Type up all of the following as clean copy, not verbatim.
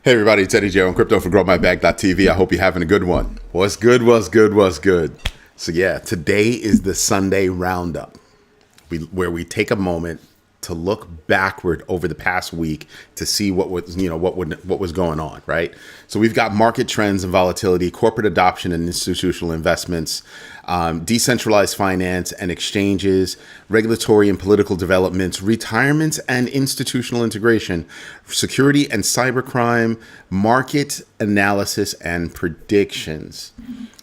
Hey everybody, it's Eddie Joe on Crypto for GrowMyBag.tv. I hope you're having a good one. What's good, what's good, what's good? So yeah, today is the Sunday Roundup, where we take a moment to look backward over the past week to see what was going on, right? So we've got market trends and volatility, corporate adoption and institutional investments, decentralized finance and exchanges, regulatory and political developments, retirements and institutional integration, security and cybercrime, market analysis and predictions.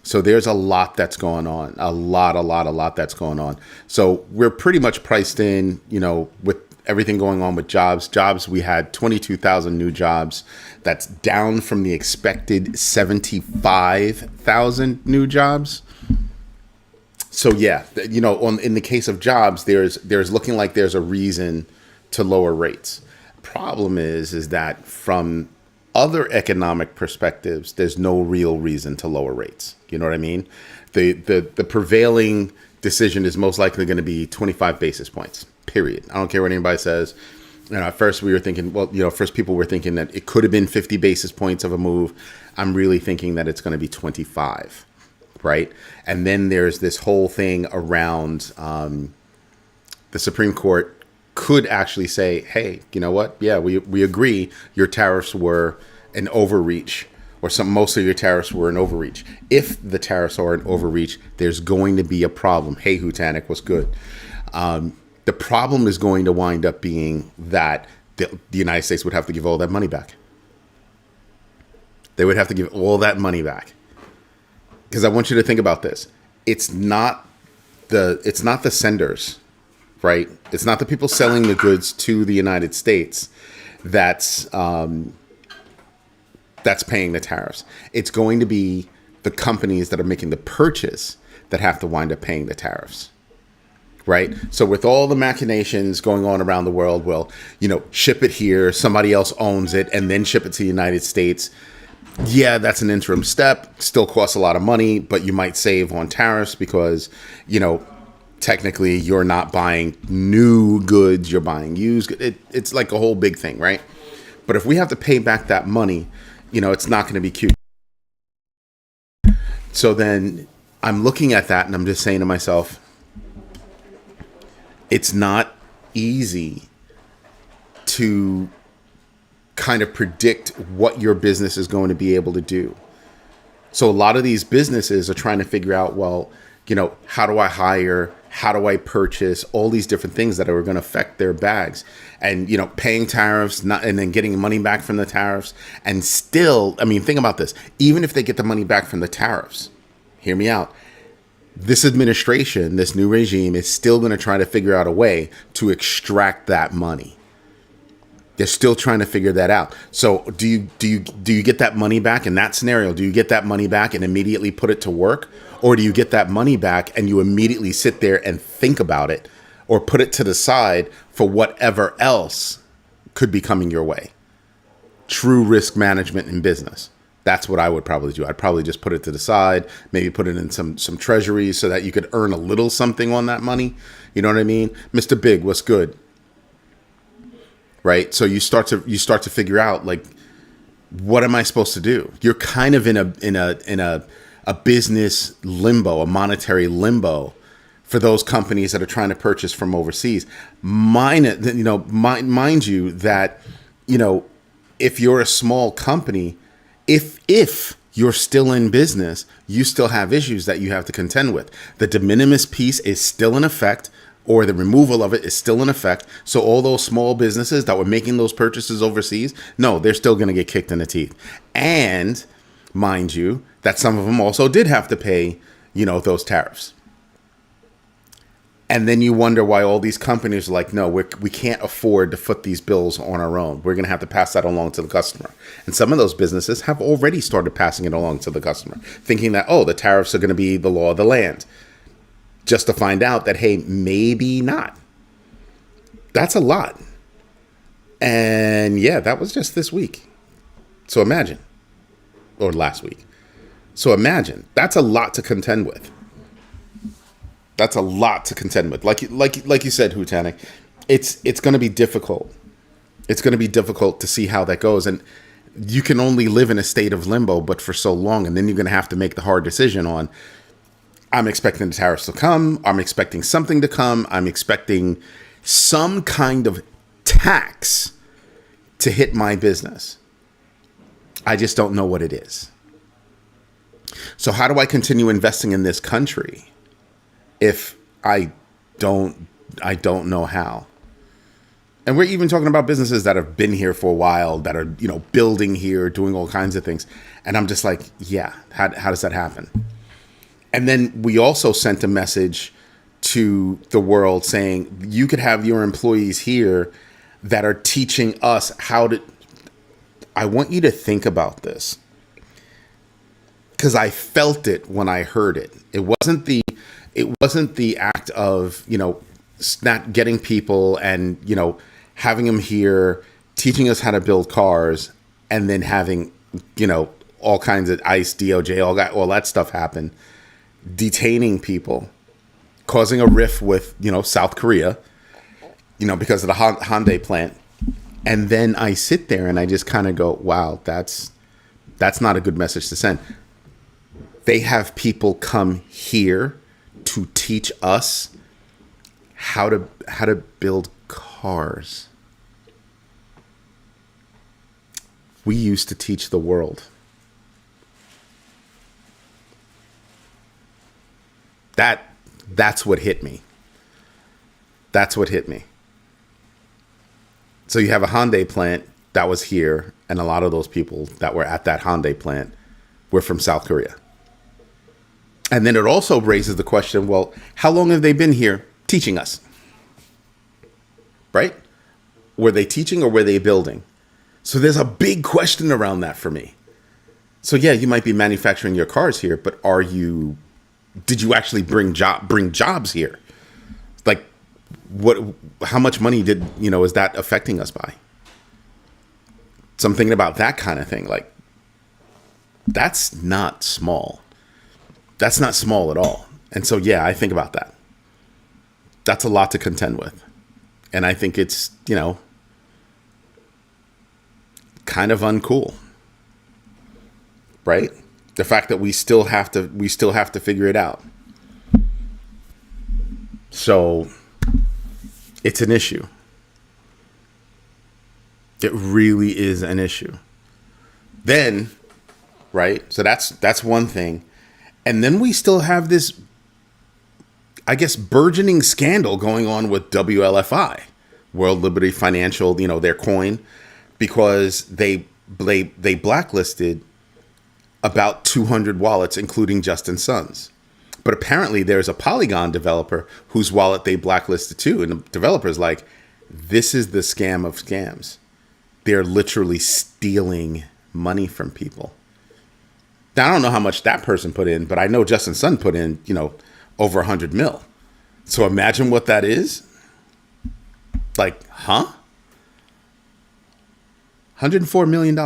So there's a lot that's going on, a lot that's going on. So we're pretty much priced in, with everything going on with jobs. We had 22,000 new jobs. That's down from the expected 75,000 new jobs. So yeah, in the case of jobs, there's looking like there's a reason to lower rates. Problem is that from other economic perspectives, there's no real reason to lower rates. You know what I mean? The prevailing decision is most likely going to be 25 basis points, period. I don't care what anybody says. At first we were thinking, first people were thinking that it could have been 50 basis points of a move. I'm really thinking that it's going to be 25, right? And then there's this whole thing around the Supreme Court could actually say, hey, you know what? Yeah, we agree your tariffs were an overreach, or most of your tariffs were an overreach. If the tariffs are an overreach, there's going to be a problem. Hey, Hutanik, what's good? The problem is going to wind up being that the United States would have to give all that money back. They would have to give all that money back. Because I want you to think about this. It's not the senders, right? It's not the people selling the goods to the United States that's paying the tariffs. It's going to be the companies that are making the purchase that have to wind up paying the tariffs, right? So with all the machinations going on around the world, ship it here, somebody else owns it, and then ship it to the United States. Yeah, that's an interim step. Still costs a lot of money, but you might save on tariffs because, technically you're not buying new goods, you're buying used. It's like a whole big thing, right? But if we have to pay back that money, it's not going to be cute. So then I'm looking at that and I'm just saying to myself, it's not easy to kind of predict what your business is going to be able to do. So a lot of these businesses are trying to figure out, how do I hire? How do I purchase? All these different things that are going to affect their bags. And, paying tariffs and then getting money back from the tariffs. And still, think about this. Even if they get the money back from the tariffs, hear me out. This administration, this new regime is still going to try to figure out a way to extract that money. They're still trying to figure that out. So do you get that money back in that scenario? Do you get that money back and immediately put it to work? Or do you get that money back and you immediately sit there and think about it or put it to the side for whatever else could be coming your way? True risk management in business. That's what I would probably do. I'd probably just put it to the side, maybe put it in some treasuries so that you could earn a little something on that money. You know what I mean? Mr. Big, what's good? Right? So you start to figure out, what am I supposed to do? You're kind of in a business limbo, a monetary limbo for those companies that are trying to purchase from overseas. Mind you that, if you're a small company, if you're still in business, you still have issues that you have to contend with. The de minimis piece is still in effect, or the removal of it is still in effect. So all those small businesses that were making those purchases overseas, no, they're still going to get kicked in the teeth. And mind you, that some of them also did have to pay, those tariffs. And then you wonder why all these companies are like, no, we can't afford to foot these bills on our own. We're going to have to pass that along to the customer. And some of those businesses have already started passing it along to the customer, thinking that, the tariffs are going to be the law of the land. Just to find out that, hey, maybe not. That's a lot. And yeah, that was just this week. So imagine. Or last week. So imagine. That's a lot to contend with. That's a lot to contend with. Like you said, Hutanik, it's going to be difficult. It's going to be difficult to see how that goes. And you can only live in a state of limbo, but for so long. And then you're going to have to make the hard decision on, I'm expecting the tariffs to come. I'm expecting something to come. I'm expecting some kind of tax to hit my business. I just don't know what it is. So how do I continue investing in this country if I don't know how? And we're even talking about businesses that have been here for a while, that are, building here, doing all kinds of things. And I'm just like, yeah, how does that happen? And then we also sent a message to the world saying, you could have your employees here that are teaching us how to. I want you to think about this, because I felt it when I heard it. It wasn't the act of, not getting people and, having them here, teaching us how to build cars, and then having, all kinds of ICE, DOJ, all that stuff happen, detaining people, causing a rift with, South Korea, because of the Hyundai plant. And then I sit there and I just kind of go, wow, that's not a good message to send. They have people come here to teach us how to build cars. We used to teach the world. That's what hit me. That's what hit me. So you have a Hyundai plant that was here, and a lot of those people that were at that Hyundai plant were from South Korea. And then it also raises the question, well, how long have they been here teaching us? Right? Were they teaching or were they building? So there's a big question around that for me. So yeah, you might be manufacturing your cars here, but did you actually bring jobs here? Like, how much money is that affecting us by? So I'm thinking about that kind of thing. Like, that's not small. That's not small at all. And so, yeah, I think about that. That's a lot to contend with. And I think it's, kind of uncool. Right? The fact that we still have to figure it out. So it's an issue. It really is an issue. Then, right? So that's one thing. And then we still have this, I guess, burgeoning scandal going on with WLFI, World Liberty Financial, their coin, because they blacklisted about 200 wallets, including Justin Sun's. But apparently there's a Polygon developer whose wallet they blacklisted too. And the developer's like, this is the scam of scams. They're literally stealing money from people. Now, I don't know how much that person put in, but I know Justin Sun put in, over 100 mil. So imagine what that is. Like, huh? $104 million.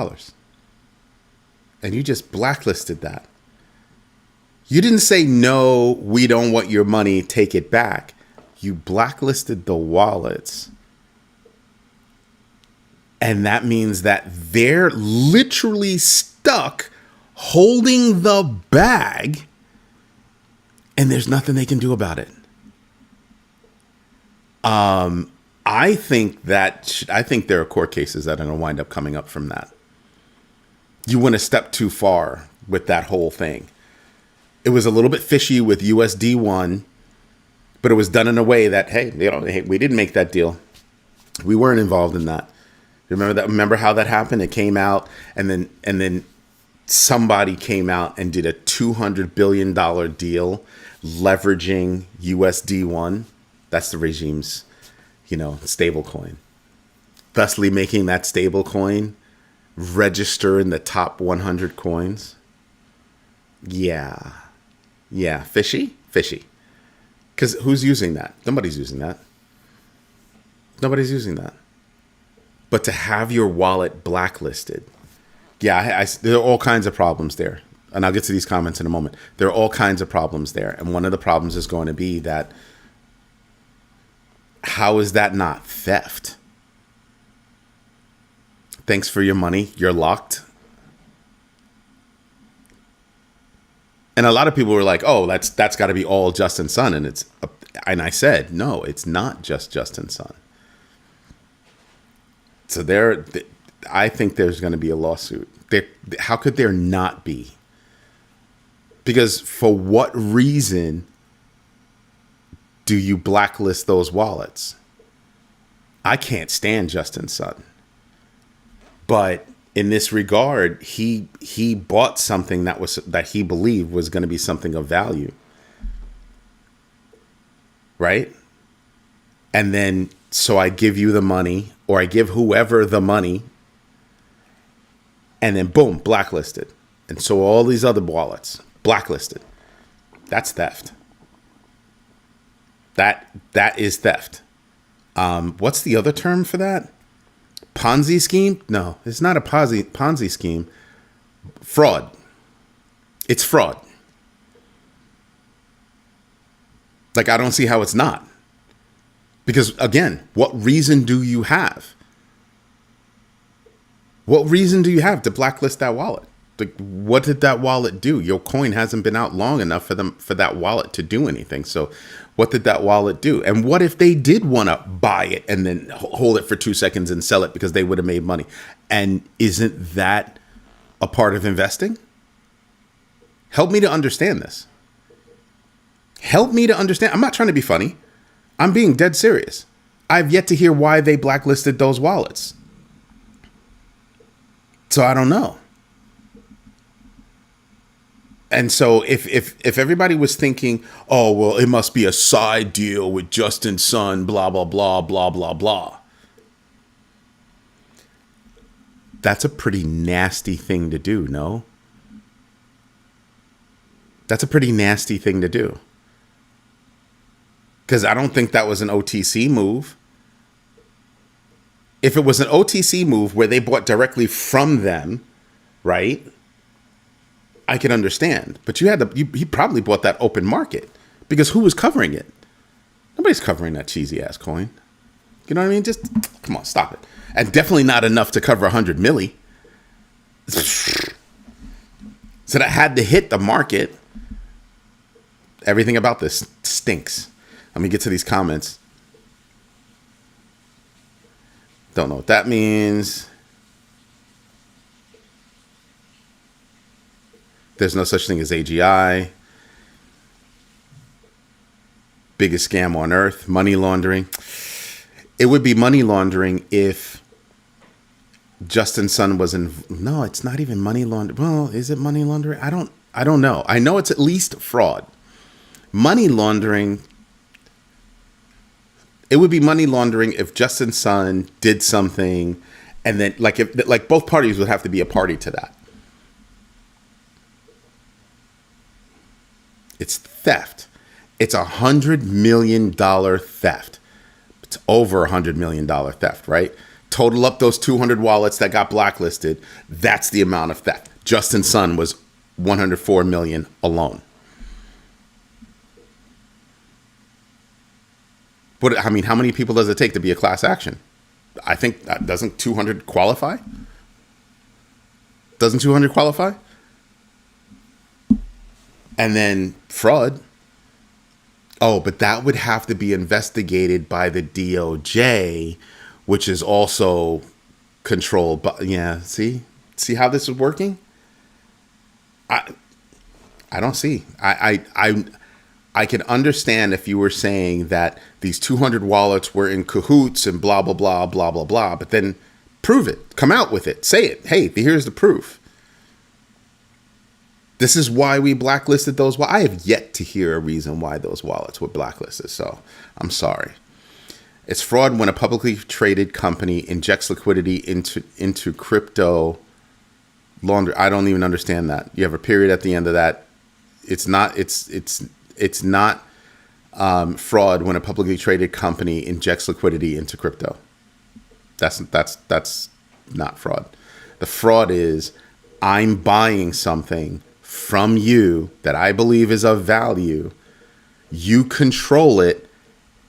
And you just blacklisted that. You didn't say, no, we don't want your money, take it back. You blacklisted the wallets. And that means that they're literally stuck holding the bag, and there's nothing they can do about it. I think there are court cases that are going to wind up coming up from that. You went a step too far with that whole thing. It was a little bit fishy with USD1, but it was done in a way that, hey, we didn't make that deal. We weren't involved in that. Remember that? Remember how that happened? It came out, and then somebody came out and did a $200 billion deal leveraging USD1. That's the regime's, stable coin. Thusly making that stable coin register in the top 100 coins. Yeah. Fishy. Because who's using that? Nobody's using that. But to have your wallet blacklisted. Yeah, there are all kinds of problems there. And I'll get to these comments in a moment. There are all kinds of problems there. And one of the problems is going to be that, how is that not theft? Thanks for your money. You're locked. And a lot of people were like, "Oh, that's got to be all Justin Sun," and I said, "No, it's not just Justin Sun." So I think there's going to be a lawsuit. How could there not be? Because for what reason do you blacklist those wallets? I can't stand Justin Sun, but in this regard, he bought something that he believed was going to be something of value, right? And then so I give you the money, or I give whoever the money, and then boom, blacklisted. And so all these other wallets blacklisted. That's theft. That is theft. What's the other term for that? Ponzi scheme? No, it's not a Ponzi scheme. Fraud. It's fraud. Like, I don't see how it's not. Because, again, what reason do you have? What reason do you have to blacklist that wallet? Like, what did that wallet do? Your coin hasn't been out long enough for that wallet to do anything. So what did that wallet do? And what if they did want to buy it and then hold it for 2 seconds and sell it because they would have made money? And isn't that a part of investing? Help me to understand this. Help me to understand. I'm not trying to be funny. I'm being dead serious. I've yet to hear why they blacklisted those wallets. So I don't know. And so if everybody was thinking, oh, well, it must be a side deal with Justin Sun, blah, blah, blah, blah, blah, blah. That's a pretty nasty thing to do, no? That's a pretty nasty thing to do. Because I don't think that was an OTC move. If it was an OTC move where they bought directly from them, right? I can understand, but he probably bought that open market, because who was covering it? Nobody's covering that cheesy ass coin. You know what I mean? Just come on, stop it. And definitely not enough to cover 100 milli. So that had to hit the market. Everything about this stinks. Let me get to these comments. Don't know what that means. There's no such thing as AGI. Biggest scam on earth. Money laundering. It would be money laundering if Justin Sun was in. No, it's not even money laundering. Well, is it money laundering? I don't know. I know it's at least fraud. Money laundering. It would be money laundering if Justin Sun did something, and then like both parties would have to be a party to that. It's theft. It's $100 million theft. It's over $100 million theft, right? Total up those 200 wallets that got blacklisted. That's the amount of theft. Justin Sun was 104 million alone. But I mean, how many people does it take to be a class action? I think doesn't 200 qualify? Doesn't 200 qualify? And then fraud. Oh, but that would have to be investigated by the DOJ, which is also controlled by, yeah, see how this is working? I don't see. I can understand if you were saying that these 200 wallets were in cahoots and blah, blah, blah, blah, blah, blah, but then prove it. Come out with it. Say it. Hey, here's the proof. This is why we blacklisted those. I have yet to hear a reason why those wallets were blacklisted, so I'm sorry. It's fraud when a publicly traded company injects liquidity into crypto launder. I don't even understand that. You have a period at the end of that. It's not fraud when a publicly traded company injects liquidity into crypto. That's not fraud. The fraud is I'm buying something from you that I believe is of value. You control it,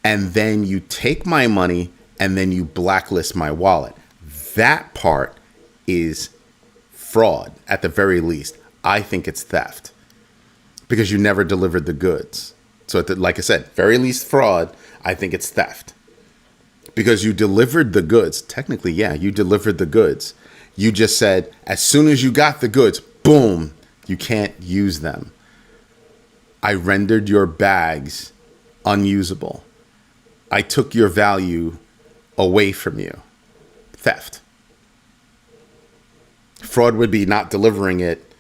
and then you take my money and then you blacklist my wallet. That part is fraud at the very least. I think it's theft because you never delivered the goods. So like I said, very least fraud, I think it's theft. Because you delivered the goods. Technically, yeah, you delivered the goods. You just said, as soon as you got the goods, boom, you can't use them. I rendered your bags unusable. I took your value away from you. Theft. Fraud would be not delivering it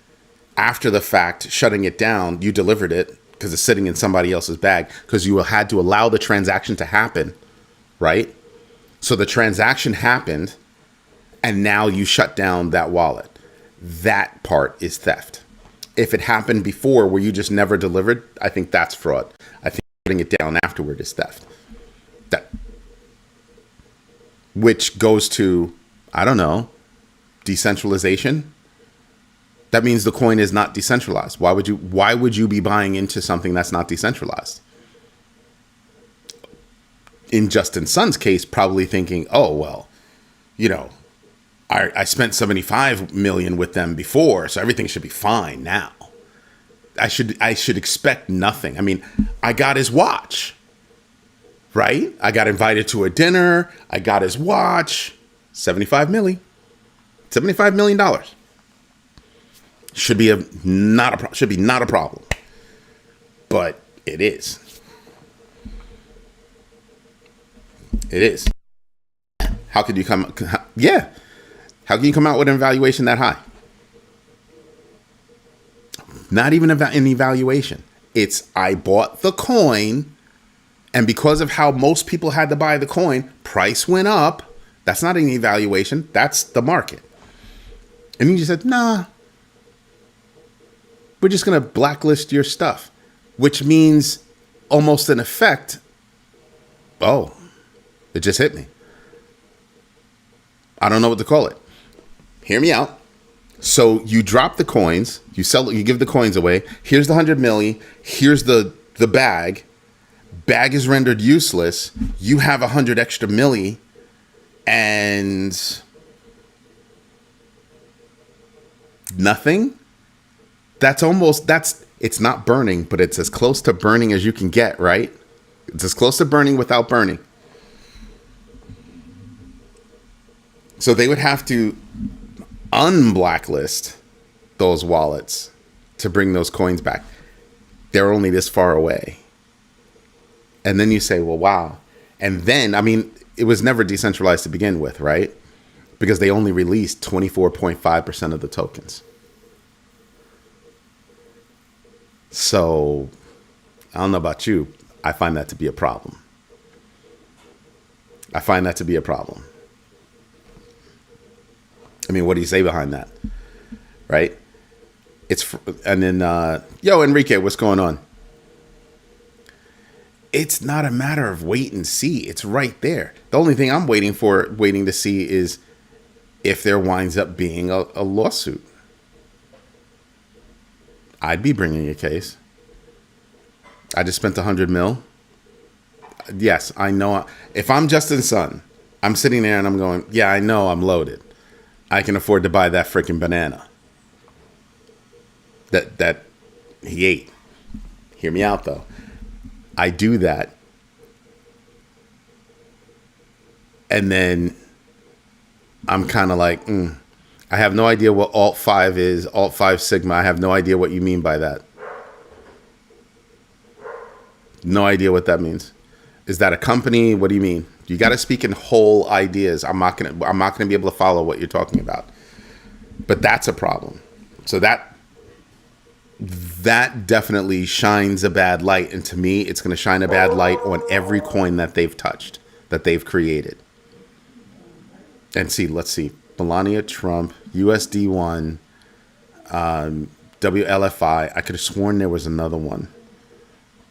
after the fact, shutting it down. You delivered it because it's sitting in somebody else's bag because you had to allow the transaction to happen, right? So the transaction happened, and now you shut down that wallet. That part is theft. If it happened before where you just never delivered, I think that's fraud. I think putting it down afterward is theft. That, which goes to, I don't know, decentralization. That means the coin is not decentralized. Why would you be buying into something that's not decentralized? In Justin Sun's case, probably thinking, oh, well, you know, I spent 75 million with them before, so everything should be fine now. I should expect nothing. I mean, I got his watch, right? I got invited to a dinner. I got his watch, $75 million should be not a problem, but it is. It is. How could you come? Yeah. How can you come out with an evaluation that high? Not even an evaluation. It's I bought the coin, and because of how most people had to buy the coin, price went up. That's not an evaluation. That's the market. And you just said, nah, we're just going to blacklist your stuff, which means almost in effect, oh, it just hit me. I don't know what to call it. Hear me out. So you drop the coins, you sell it, you give the coins away. Here's the 100 milli. Here's the bag. Bag is rendered useless. You have 100 extra milli, and nothing. It's not burning, but it's as close to burning as you can get, right? It's as close to burning without burning. So they would have to unblacklist those wallets to bring those coins back. They're only this far away. And then you say, well, wow. And then, I mean, it was never decentralized to begin with, right? Because they only released 24.5% of the tokens. So I don't know about you. I find that to be a problem. I mean, what do you say behind that? Right? And then, yo, Enrique, what's going on? It's not a matter of wait and see. It's right there. The only thing I'm waiting to see is if there winds up being a lawsuit. I'd be bringing a case. I just spent 100 mil. Yes, I know. If I'm Justin Sun, I'm sitting there and I'm going, yeah, I know I'm loaded. I can afford to buy that freaking banana that he ate. Hear me out, though. I do that. And then I'm kind of like, I have no idea what Alt 5 is, Alt 5 Sigma. I have no idea what you mean by that. No idea what that means. Is that a company? What do you mean? You got to speak in whole ideas. I'm not gonna be able to follow what you're talking about. But that's a problem. So that definitely shines a bad light, and to me, it's going to shine a bad light on every coin that they've touched, that they've created. And let's see, Melania Trump, USD1, WLFI. I could have sworn there was another one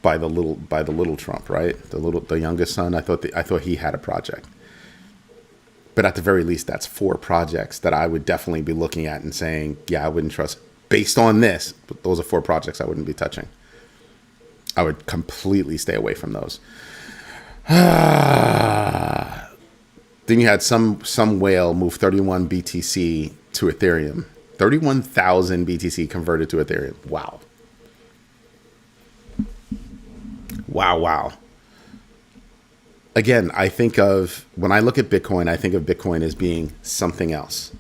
by the little Trump, right? The youngest son. I thought he had a project. But at the very least, that's 4 projects that I would definitely be looking at and saying, yeah, I wouldn't trust. Based on this, those are 4 projects I wouldn't be touching. I would completely stay away from those. Then you had some whale move 31 BTC to Ethereum. 31,000 BTC converted to Ethereum. Wow. Wow, wow. Again, when I look at Bitcoin, I think of Bitcoin as being something else,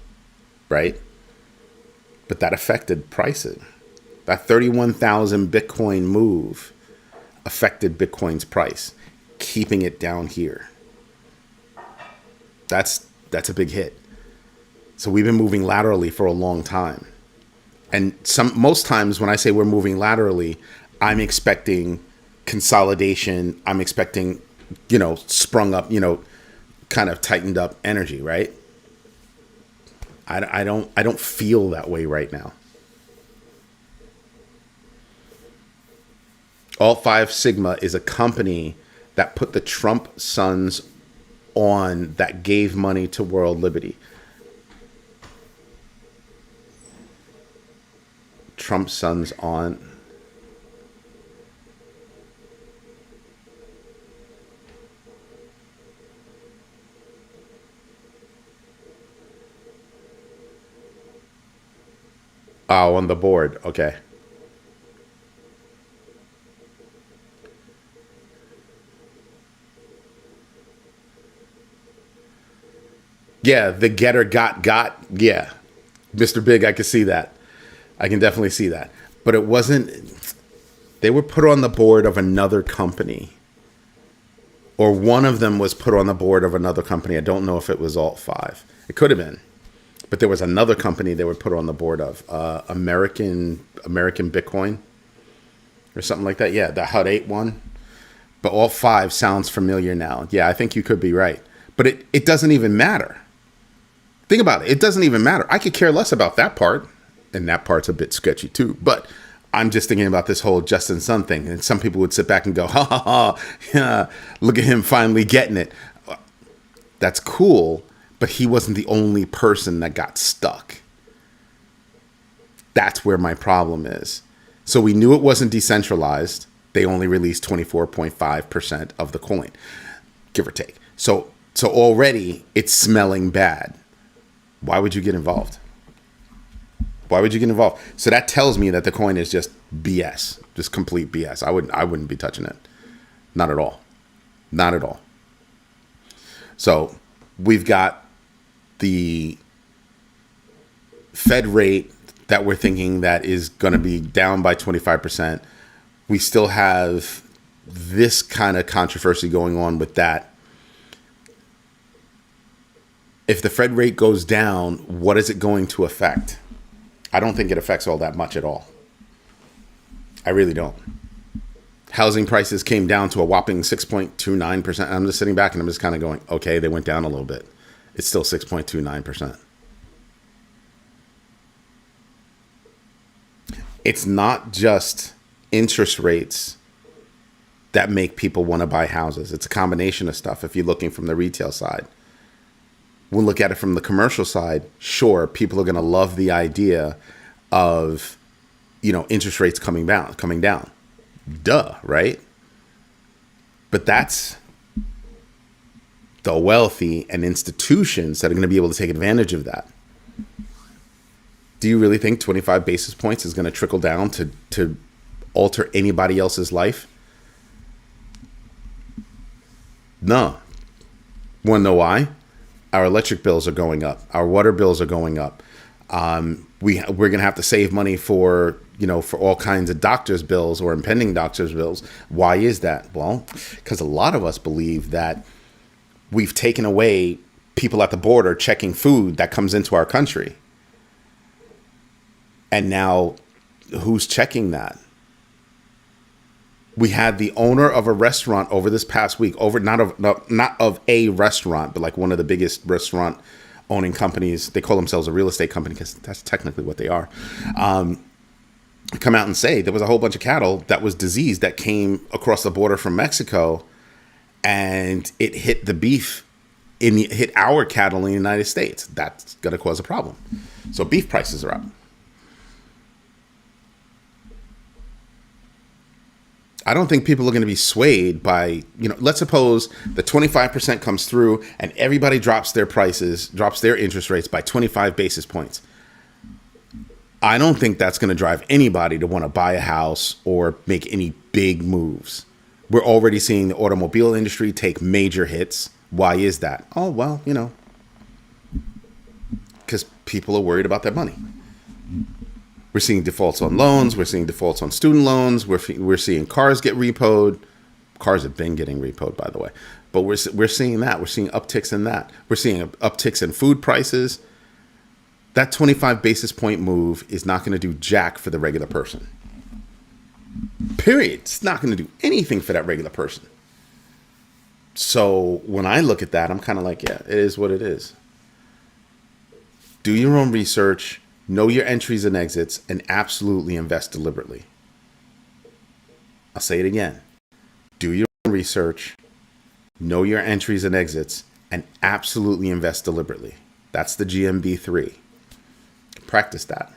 right? But that affected pricing. That 31,000 Bitcoin move affected Bitcoin's price, keeping it down here. That's a big hit. So we've been moving laterally for a long time. And most times when I say we're moving laterally, I'm expecting consolidation. I'm expecting, sprung up, kind of tightened up energy, right? I don't feel that way right now. Alt 5 Sigma is a company that put the Trump sons on, that gave money to World Liberty. Trump sons on. Oh, on the board. Okay. Yeah, the getter got. Yeah. Mr. Big, I can see that. I can definitely see that. But it wasn't, they were put on the board of another company. Or one of them was put on the board of another company. I don't know if it was Alt 5. It could have been. But there was another company they were put on the board of. American Bitcoin. Or something like that. Yeah, the HUD 8 one. But Alt 5 sounds familiar now. Yeah, I think you could be right. But it doesn't even matter. Think about it. It doesn't even matter. I could care less about that part. And that part's a bit sketchy too. But I'm just thinking about this whole Justin Sun thing. And some people would sit back and go, ha ha ha, yeah, look at him finally getting it. That's cool. But he wasn't the only person that got stuck. That's where my problem is. So we knew it wasn't decentralized. They only released 24.5% of the coin, give or take. So already it's smelling bad. Why would you get involved? Why would you get involved? So that tells me that the coin is just BS, just complete BS. I wouldn't be touching it. Not at all. Not at all. So we've got the Fed rate that we're thinking that is going to be down by 25%. We still have this kind of controversy going on with that. If the Fed rate goes down, what is it going to affect? I don't think it affects all that much at all. I really don't. Housing prices came down to a whopping 6.29%. I'm just sitting back and I'm just kind of going, okay, they went down a little bit. It's still 6.29%. It's not just interest rates that make people want to buy houses. It's a combination of stuff. If you're looking from the retail side, we'll look at it from the commercial side. Sure, people are going to love the idea of, interest rates coming down. Duh, right? But that's the wealthy and institutions that are going to be able to take advantage of that. Do you really think 25 basis points is going to trickle down to alter anybody else's life? No. Want to know why? Our electric bills are going up. Our water bills are going up. We're going to have to save money for all kinds of doctor's bills or impending doctor's bills. Why is that? Well, because a lot of us believe that we've taken away people at the border checking food that comes into our country. And now who's checking that? We had the owner of a restaurant over this past week, not of a restaurant, but like one of the biggest restaurant owning companies. They call themselves a real estate company because that's technically what they are. Come out and say there was a whole bunch of cattle that was diseased that came across the border from Mexico, and it hit the beef hit our cattle in the United States. That's going to cause a problem. So beef prices are up. I don't think people are going to be swayed by, let's suppose the 25% comes through and everybody drops their prices, drops their interest rates by 25 basis points. I don't think that's going to drive anybody to want to buy a house or make any big moves. We're already seeing the automobile industry take major hits. Why is that? Oh, well, because people are worried about their money. We're seeing defaults on loans. We're seeing defaults on student loans. We're seeing cars get repoed. Cars have been getting repoed, by the way. But we're seeing that. We're seeing upticks in that. We're seeing upticks in food prices. That 25 basis point move is not going to do jack for the regular person. Period. It's not going to do anything for that regular person. So when I look at that, I'm kind of like, yeah, it is what it is. Do your own research. Know your entries and exits, and absolutely invest deliberately. I'll say it again. Do your own research, know your entries and exits, and absolutely invest deliberately. That's the GMB3. Practice that.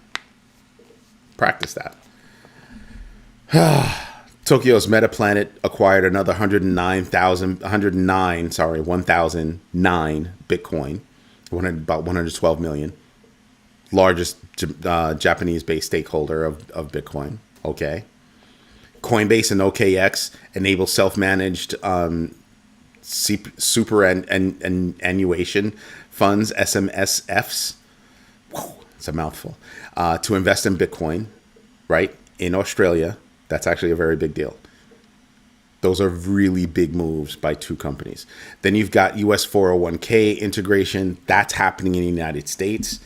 Tokyo's Metaplanet acquired another 1,009 Bitcoin, about 112 million. Largest Japanese-based stakeholder of Bitcoin. Okay. Coinbase and OKX enable self-managed superannuation funds, SMSFs. It's a mouthful. To invest in Bitcoin, right? In Australia. That's actually a very big deal. Those are really big moves by two companies. Then you've got US 401k integration. That's happening in the United States.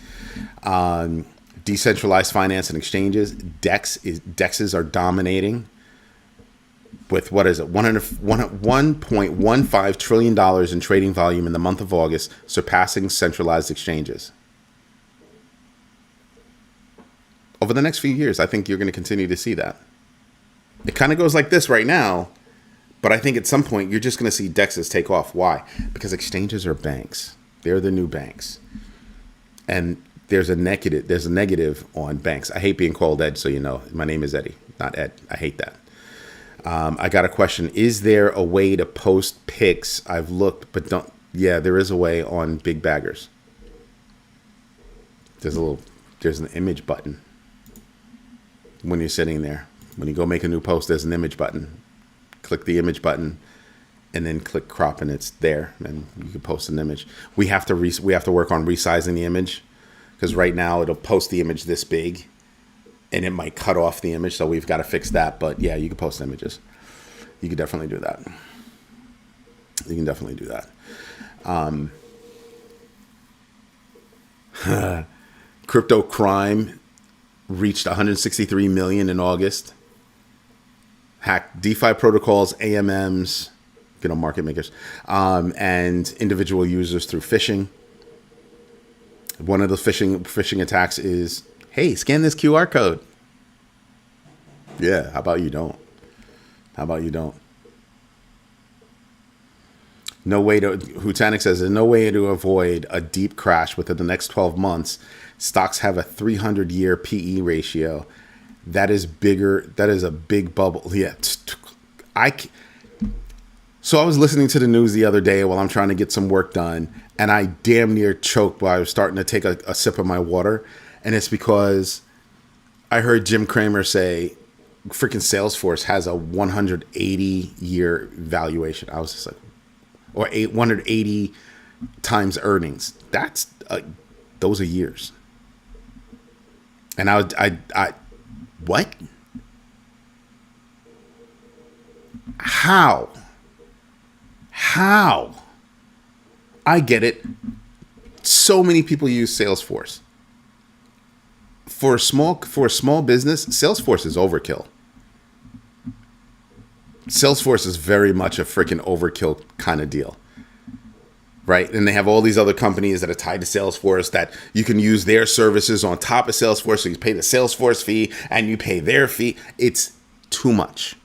Decentralized finance and exchanges. DEXs are dominating with, what is it, $1.15 trillion in trading volume in the month of August, surpassing centralized exchanges. Over the next few years, I think you're going to continue to see that. It kind of goes like this right now, but I think at some point you're just going to see DEXs take off. Why? Because exchanges are banks. They're the new banks. And there's a negative on banks. I hate being called Ed, so you know. My name is Eddie, not Ed. I hate that. I got a question. Is there a way to post pics? I've looked, but don't. Yeah, there is a way on Big Baggers. There's an image button when you're sitting there. When you go make a new post, there's an image button. Click the image button, and then click crop, and it's there, and you can post an image. We have to work on resizing the image, because right now it'll post the image this big, and it might cut off the image. So we've got to fix that. But yeah, you can post images. You can definitely do that. Crypto crime reached 163 million in August. Hacked DeFi protocols, AMMs, market makers, and individual users through phishing. One of the phishing attacks is, hey, scan this QR code. Yeah, how about you don't? No way to, Hutanic says, there's no way to avoid a deep crash within the next 12 months. Stocks have a 300-year PE ratio. That is bigger. That is a big bubble. Yeah. So I was listening to the news the other day while I'm trying to get some work done, and I damn near choked while I was starting to take a sip of my water. And it's because I heard Jim Cramer say freaking Salesforce has a 180-year valuation. I was just like, or 180 times earnings. Those are years. And I what? How? I get it. So many people use Salesforce. For a small business, Salesforce is overkill. Salesforce is very much a freaking overkill kind of deal. Right? And they have all these other companies that are tied to Salesforce that you can use their services on top of Salesforce. So you pay the Salesforce fee and you pay their fee. It's too much.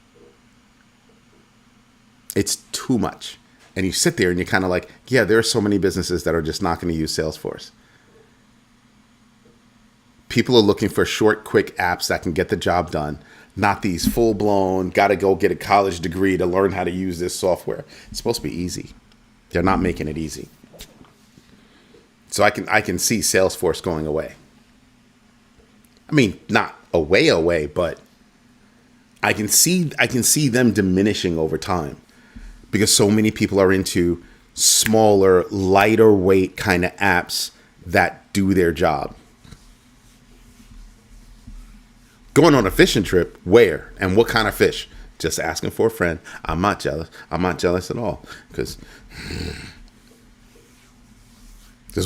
And you sit there and you're kind of like, yeah, there are so many businesses that are just not going to use Salesforce. People are looking for short, quick apps that can get the job done, not these full-blown, got to go get a college degree to learn how to use this software. It's supposed to be easy. They're not making it easy. So I can see Salesforce going away. I mean, not away, but I can see them diminishing over time because so many people are into smaller, lighter weight kind of apps that do their job. Going on a fishing trip, where and what kind of fish? Just asking for a friend. I'm not jealous. I'm not jealous at all because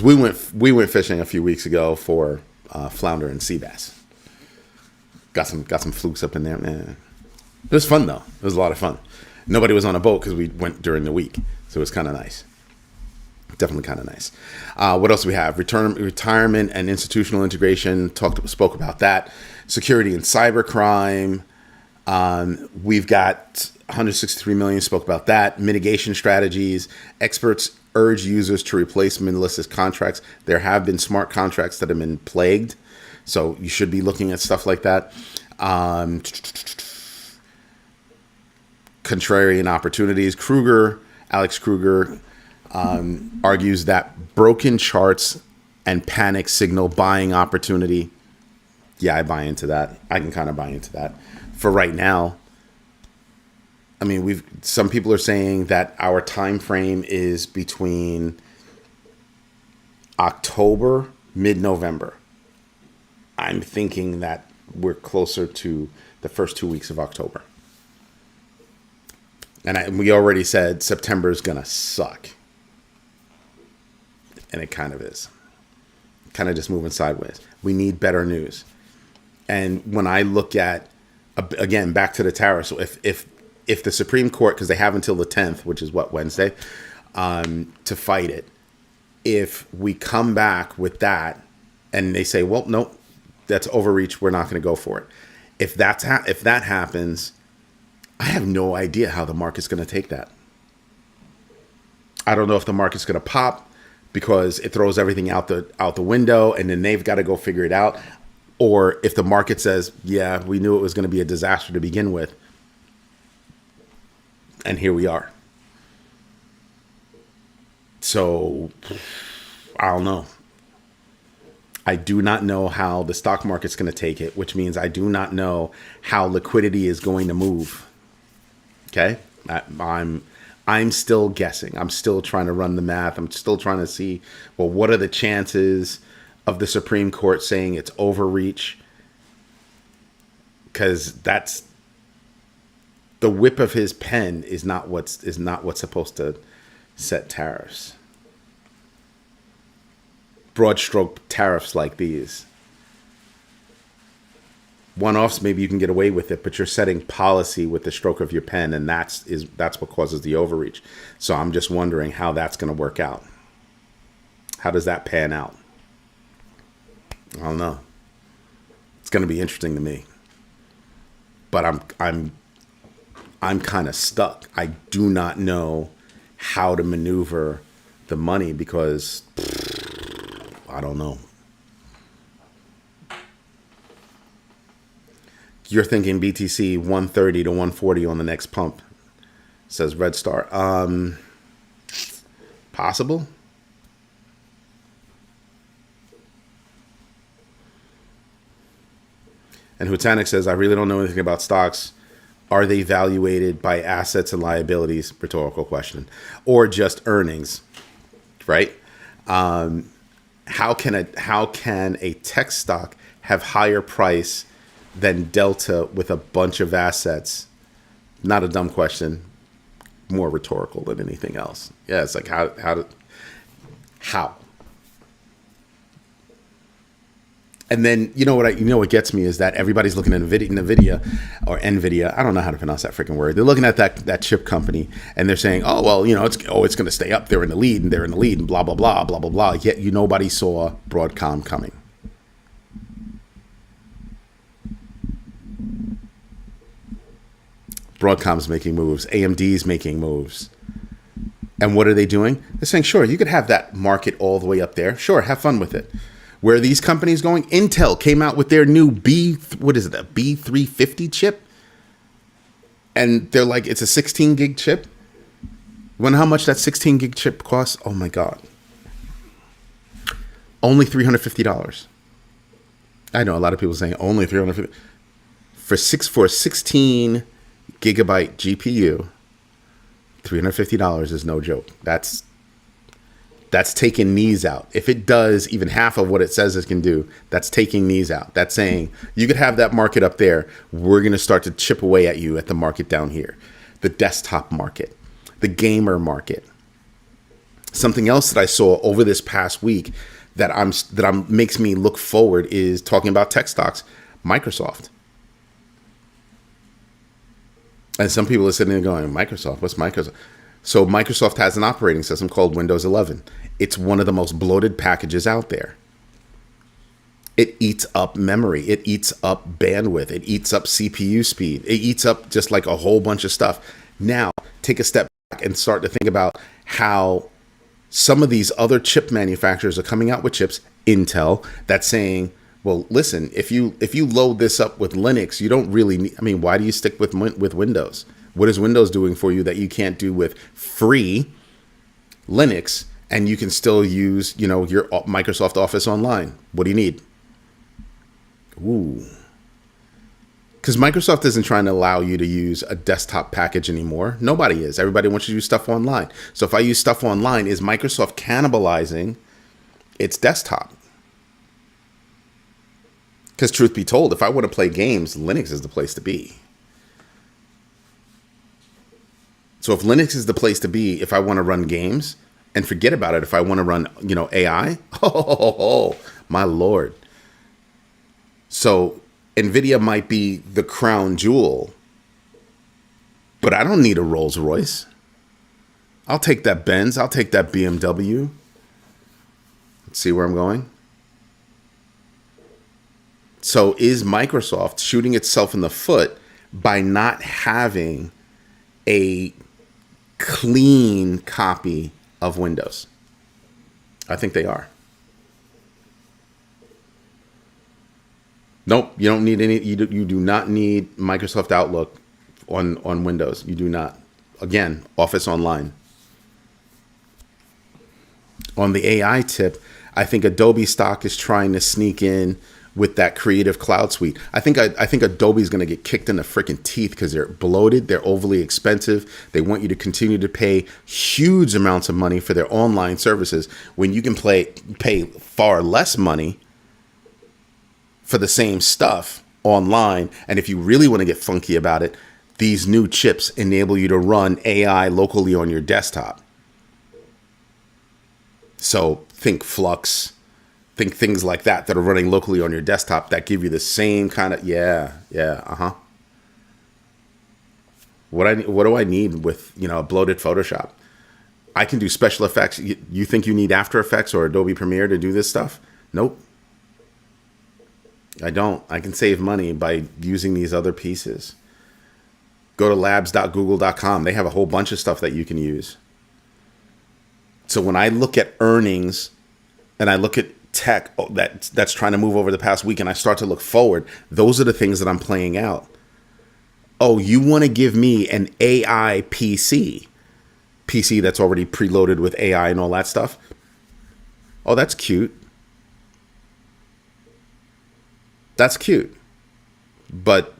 we went fishing a few weeks ago for flounder and sea bass. Got some flukes up in there, man. It was fun though. It was a lot of fun. Nobody was on a boat because we went during the week, so it was kind of nice. Definitely kind of nice. What else do we have? Retirement and institutional integration. Spoke about that. Security and cybercrime. We've got 163 million. Spoke about that. Mitigation strategies. Experts urge users to replace malicious contracts. There have been smart contracts that have been plagued, so you should be looking at stuff like that. Contrarian opportunities. Alex Kruger. Argues that broken charts and panic signal buying opportunity. Yeah, I buy into that. I can kind of buy into that. For right now, I mean, some people are saying that our time frame is between October, mid-November. I'm thinking that we're closer to the first 2 weeks of October. And we already said September is going to suck. And it kind of is. Kind of just moving sideways. We need better news. And when I look at, again, back to the tariffs, so if the Supreme Court, because they have until the 10th, which is what, Wednesday, to fight it, if we come back with that and they say, well, no, that's overreach, we're not going to go for it. If that happens, I have no idea how the market's going to take that. I don't know if the market's going to pop because it throws everything out the window and then they've got to go figure it out. Or if the market says, yeah, we knew it was going to be a disaster to begin with. And here we are. So, I don't know. I do not know how the stock market's going to take it, which means I do not know how liquidity is going to move. Okay? I'm still guessing. I'm still trying to run the math. I'm still trying to see, well, what are the chances of the Supreme Court saying it's overreach? Because that's the whip of his pen is not what's supposed to set tariffs. Broad stroke tariffs like these. One-offs, maybe you can get away with it, but you're setting policy with the stroke of your pen, and that's what causes the overreach. So I'm just wondering how that's going to work out. How does that pan out? I don't know. It's going to be interesting to me. But I'm kind of stuck. I do not know how to maneuver the money because I don't know. You're thinking BTC 130 to 140 on the next pump, says Red Star. Possible. And Hutanic says, I really don't know anything about stocks. Are they valuated by assets and liabilities? Rhetorical question. Or just earnings, right? How can a tech stock have higher price than Delta with a bunch of assets? Not a dumb question, more rhetorical than anything else. Yeah, it's like how? And then what gets me is that everybody's looking at Nvidia. I don't know how to pronounce that freaking word. They're looking at that chip company and they're saying, oh well, it's going to stay up. They're in the lead and blah blah blah blah blah blah. Yet nobody saw Broadcom coming. Broadcom's making moves. AMD's making moves. And what are they doing? They're saying, sure, you could have that market all the way up there. Sure, have fun with it. Where are these companies going? Intel came out with their new B350 chip. And they're like, it's a 16 gig chip. Wonder how much that 16 gig chip costs? Oh my God. Only $350. I know a lot of people saying only $350 for a 16 gigabyte GPU. $350 is no joke. That's taking knees out. If it does even half of what it says it can do, that's taking knees out. That's saying you could have that market up there. We're going to start to chip away at you at the market down here, the desktop market, the gamer market. Something else that I saw over this past week that makes me look forward is talking about tech stocks, Microsoft. And some people are sitting there going, Microsoft, what's Microsoft? So Microsoft has an operating system called Windows 11. It's one of the most bloated packages out there. It eats up memory. It eats up bandwidth. It eats up CPU speed. It eats up just like a whole bunch of stuff. Now, take a step back and start to think about how some of these other chip manufacturers are coming out with chips, Intel, that's saying, well, listen, if you load this up with Linux, you don't really need, I mean, why do you stick with Windows? What is Windows doing for you that you can't do with free Linux, and you can still use, your Microsoft Office Online? What do you need? Ooh. Because Microsoft isn't trying to allow you to use a desktop package anymore. Nobody is. Everybody wants you to use stuff online. So if I use stuff online, is Microsoft cannibalizing its desktop? Because truth be told, if I want to play games, Linux is the place to be. So if Linux is the place to be, if I want to run games, and forget about it, if I want to run, AI, oh, my Lord. So NVIDIA might be the crown jewel, but I don't need a Rolls Royce. I'll take that Benz. I'll take that BMW. Let's see where I'm going. So is Microsoft shooting itself in the foot by not having a clean copy of Windows? I think they are. Nope, you don't need any. You do not need Microsoft Outlook on Windows. You do not. Again, Office Online. On the AI tip, I think Adobe stock is trying to sneak in with that Creative Cloud suite. I think Adobe is going to get kicked in the freaking teeth because they're bloated, they're overly expensive. They want you to continue to pay huge amounts of money for their online services when you can pay far less money for the same stuff online. And if you really want to get funky about it, these new chips enable you to run AI locally on your desktop. So think Flux, think things like that are running locally on your desktop that give you the same kind of, What do I need with, a bloated Photoshop? I can do special effects. You think you need After Effects or Adobe Premiere to do this stuff? Nope. I don't. I can save money by using these other pieces. Go to labs.google.com. They have a whole bunch of stuff that you can use. So when I look at earnings and I look at tech that's trying to move over the past week and I start to look forward, those are the things that I'm playing out. Oh, you want to give me an AI PC that's already preloaded with AI and all that stuff? Oh, that's cute. That's cute. But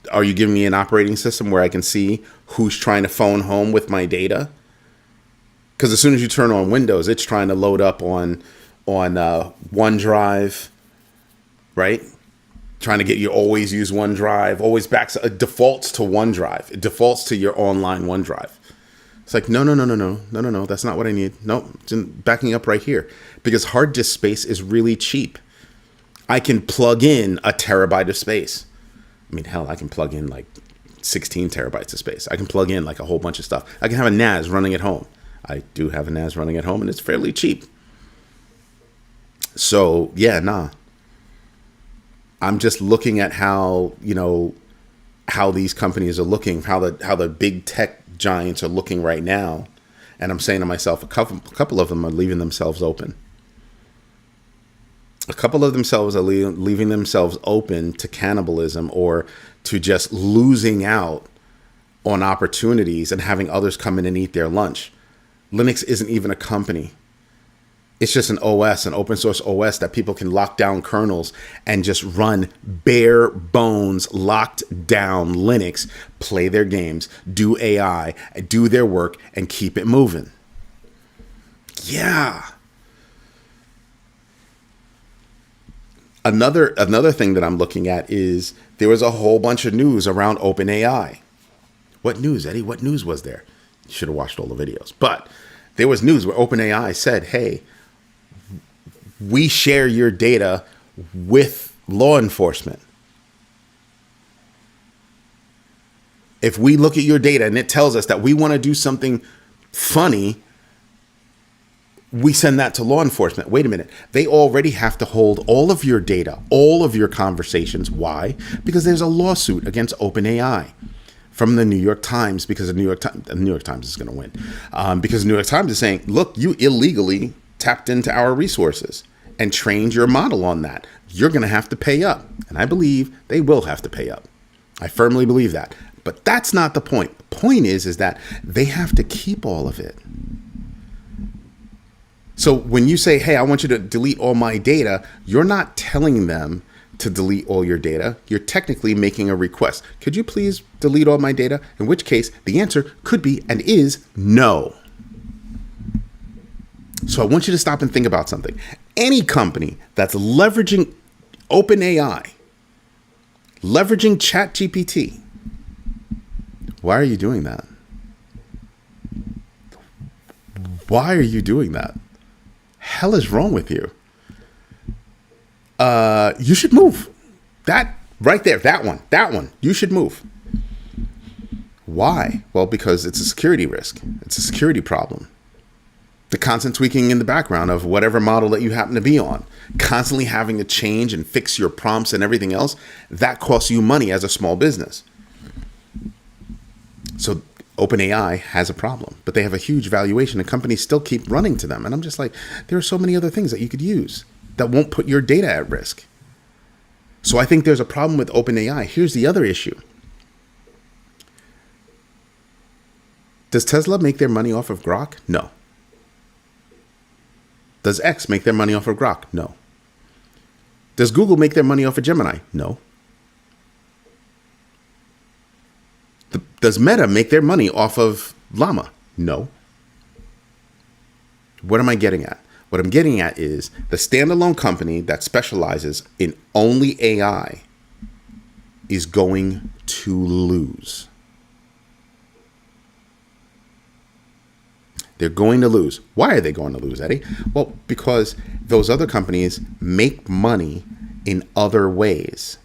are you giving me an operating system where I can see who's trying to phone home with my data? Because as soon as you turn on Windows, it's trying to load up on OneDrive, right? Trying to get you always use OneDrive, always it defaults to OneDrive. It defaults to your online OneDrive. It's like, no, that's not what I need. Nope, it's backing up right here. Because hard disk space is really cheap. I can plug in a terabyte of space. I mean, hell, I can plug in like 16 terabytes of space. I can plug in like a whole bunch of stuff. I can have a NAS running at home. I do have a NAS running at home, and it's fairly cheap. So, I'm just looking at how these companies are looking, how the big tech giants are looking right now. And I'm saying to myself, a couple of them are leaving themselves open. A couple of themselves are leaving themselves open to cannibalism or to just losing out on opportunities and having others come in and eat their lunch. Linux isn't even a company. It's just an OS, an open source OS that people can lock down kernels and just run bare bones, locked down Linux, play their games, do AI, do their work, and keep it moving. Yeah. Another thing that I'm looking at is there was a whole bunch of news around OpenAI. What news, Eddie? What news was there? You should have watched all the videos. But there was news where OpenAI said, hey, we share your data with law enforcement. If we look at your data and it tells us that we want to do something funny, we send that to law enforcement. Wait a minute. They already have to hold all of your data, all of your conversations. Why? Because there's a lawsuit against OpenAI from the New York Times, because the New York Times is going to win. Because the New York Times is saying, look, you illegally tapped into our resources and trained your model on that. You're going to have to pay up. And I believe they will have to pay up. I firmly believe that. But that's not the point. The point is that they have to keep all of it. So when you say, hey, I want you to delete all my data, you're not telling them to delete all your data. You're technically making a request. Could you please delete all my data? In which case, the answer could be and is no. So I want you to stop and think about something. Any company that's leveraging OpenAI, leveraging ChatGPT, why are you doing that? Why are you doing that? Hell is wrong with you? You should move. That right there, that one, you should move. Why? Well, because it's a security risk. It's a security problem. The constant tweaking in the background of whatever model that you happen to be on, constantly having to change and fix your prompts and everything else, that costs you money as a small business. So OpenAI has a problem, but they have a huge valuation and companies still keep running to them. And I'm just like, there are so many other things that you could use that won't put your data at risk. So I think there's a problem with OpenAI. Here's the other issue. Does Tesla make their money off of Grok? No. Does X make their money off of Grok? No. Does Google make their money off of Gemini? No. Does Meta make their money off of Llama? No. What am I getting at? What I'm getting at is the standalone company that specializes in only AI is going to lose. They're going to lose. Why are they going to lose, Eddie? Well, because those other companies make money in other ways.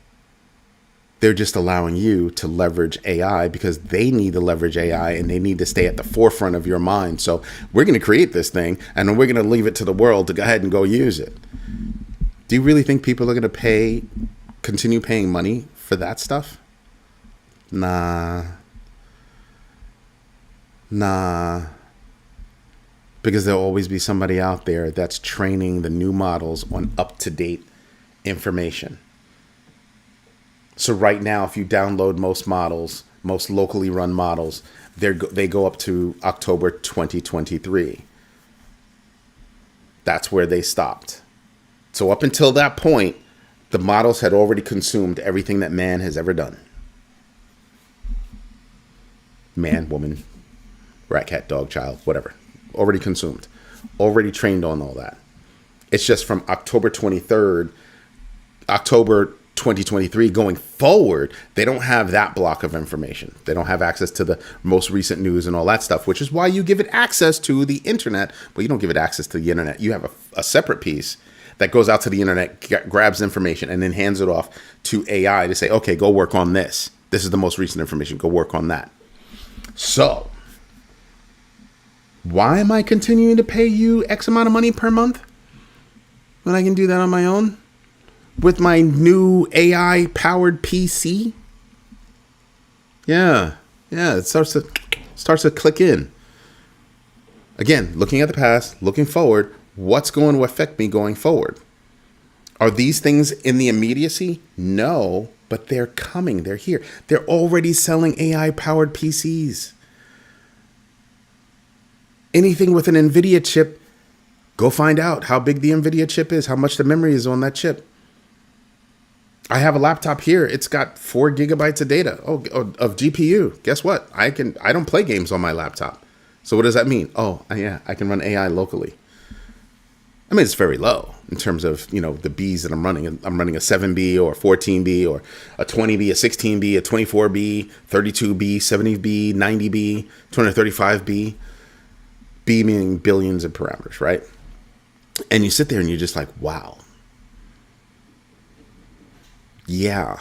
They're just allowing you to leverage AI because they need to leverage AI and they need to stay at the forefront of your mind. So we're going to create this thing and then we're going to leave it to the world to go ahead and go use it. Do you really think people are going to continue paying money for that stuff? Nah. Because there'll always be somebody out there that's training the new models on up-to-date information. So right now, if you download most models, most locally run models, they go up to October 2023. That's where they stopped. So up until that point, the models had already consumed everything that man has ever done. Man, woman, rat, cat, dog, child, whatever. Already consumed. Already trained on all that. It's just from October 2023 going forward, they don't have that block of information. They don't have access to the most recent news and all that stuff, which is why you give it access to the internet. But you don't give it access to the internet. You have a separate piece that goes out to the internet, grabs information, and then hands it off to AI to say, okay, go work on this. This is the most recent information. Go work on that. So why am I continuing to pay you X amount of money per month when I can do that on my own with my new AI powered PC? Yeah, it starts to click in. Again, looking at the past, looking forward, what's going to affect me going forward? Are these things in the immediacy? No, but they're coming. They're here. They're already selling AI-powered PCs. Anything with an NVIDIA chip, go find out how big the NVIDIA chip is, how much the memory is on that chip. I have a laptop here. It's got 4 gigabytes of data of GPU. Guess what? I don't play games on my laptop. So what does that mean? Oh, yeah, I can run AI locally. I mean, it's very low in terms of, the Bs that I'm running. I'm running a 7B or 14B or a 20B, a 16B, a 24B, 32B, 70B, 90B, 235B. B meaning billions of parameters, right? And you sit there and you're just like, wow. Yeah.